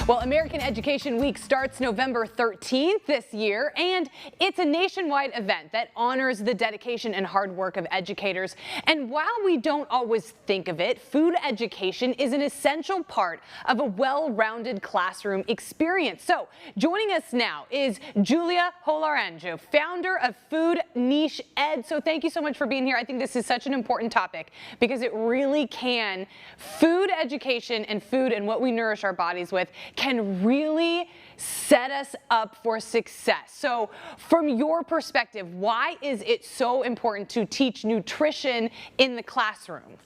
Well, American Education Week starts November 13th this year, and it's a nationwide event that honors the dedication and hard work of educators. And while we don't always think of it, food education is an essential part of a well-rounded classroom experience. So joining us now is Julia Holaranjo, founder of FoodNiche-Ed. So thank you so much for being here. I think this is such an important topic because it really can, food education and food and what we nourish our bodies with can really set us up for success. So from your perspective, why is it so important to teach nutrition in the classroom?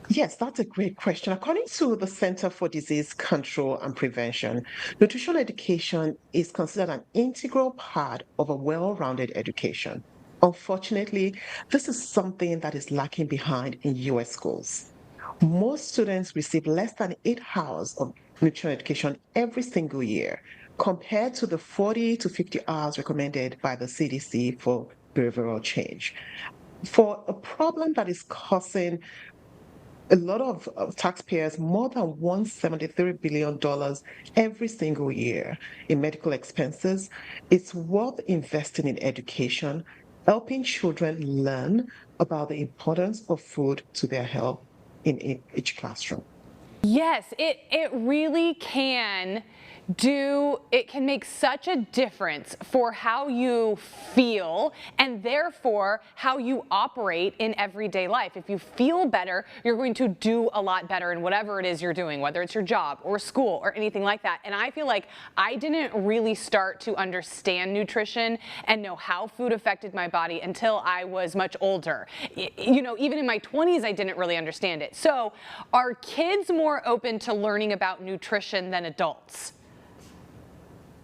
Yes, that's a great question. According to the Center for Disease Control and Prevention, nutrition education is considered an integral part of a well-rounded education. Unfortunately, this is something that is lacking behind in U.S. schools. Most students receive less than 8 hours of nutrition education every single year, compared to the 40 to 50 hours recommended by the CDC for behavioral change. For a problem that is causing a lot of taxpayers more than $173 billion every single year in medical expenses, it's worth investing in education, helping children learn about the importance of food to their health in each classroom. Yes, it really can it can make such a difference for how you feel and therefore how you operate in everyday life. If you feel better, you're going to do a lot better in whatever it is you're doing, whether it's your job or school or anything like that. And I feel like I didn't really start to understand nutrition and know how food affected my body until I was much older. You know, even in my 20s, I didn't really understand it. So are kids more open to learning about nutrition than adults?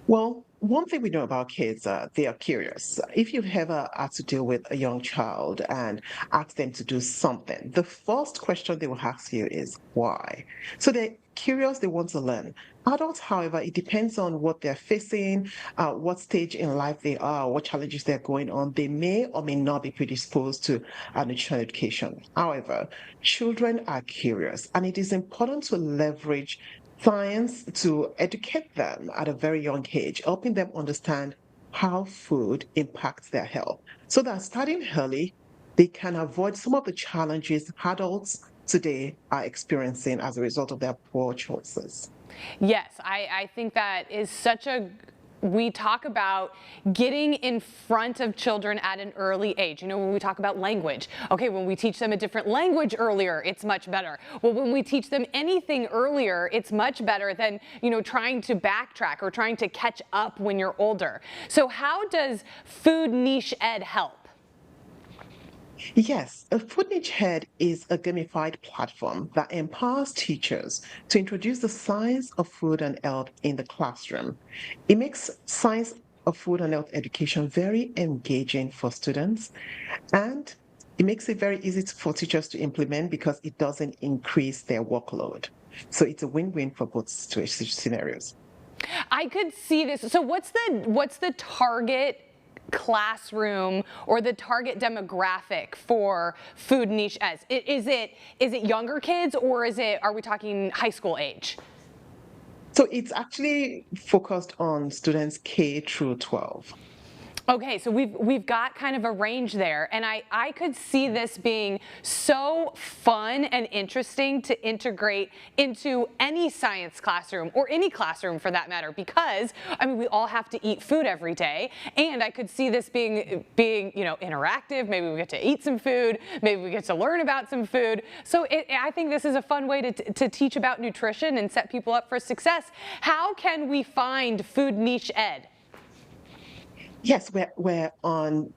Well, one thing we know about kids, they are curious. If you've ever had to deal with a young child and ask them to do something, the first question they will ask you is why? So they're curious, they want to learn. Adults, however, it depends on what they're facing, what stage in life they are, what challenges they're going on. They may or may not be predisposed to nutrition education. However, children are curious, and it is important to leverage science to educate them at a very young age, helping them understand how food impacts their health so that starting early, they can avoid some of the challenges adults today are experiencing as a result of their poor choices. Yes, I think that is such a we talk about getting in front of children at an early age. You know, when we talk about language, okay, when we teach them a different language earlier, it's much better. Well, when we teach them anything earlier, it's much better than, you know, trying to backtrack or trying to catch up when you're older. So how does FoodNiche-Ed help? Yes, a FoodNiche-Ed is a gamified platform that empowers teachers to introduce the science of food and health in the classroom. It makes science of food and health education very engaging for students, and it makes it very easy for teachers to implement because it doesn't increase their workload. So it's a win-win for both scenarios. I could see this. So what's the target classroom or the target demographic for FoodNiche-Ed? Is it younger kids, or are we talking high school age? So it's actually focused on students K through 12. Okay, so we've got kind of a range there, and I could see this being so fun and interesting to integrate into any science classroom or any classroom for that matter, because I mean we all have to eat food every day, and I could see this being you know, interactive. Maybe we get to eat some food, maybe we get to learn about some food. So I think this is a fun way to teach about nutrition and set people up for success. How can we find FoodNiche-Ed? Yes, we're on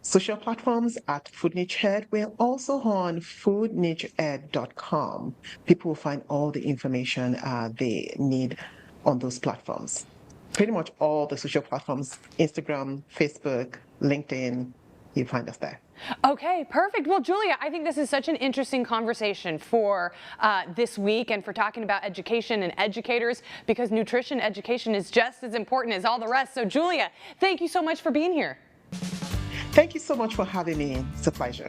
social platforms at FoodNiche-Ed. We're also on foodnicheed.com. People will find all the information they need on those platforms. Pretty much all the social platforms, Instagram, Facebook, LinkedIn, you find us there. Okay, perfect. Well, Julia, I think this is such an interesting conversation for this week and for talking about education and educators, because nutrition education is just as important as all the rest. So, Julia, thank you so much for being here. Thank you so much for having me. It's a pleasure.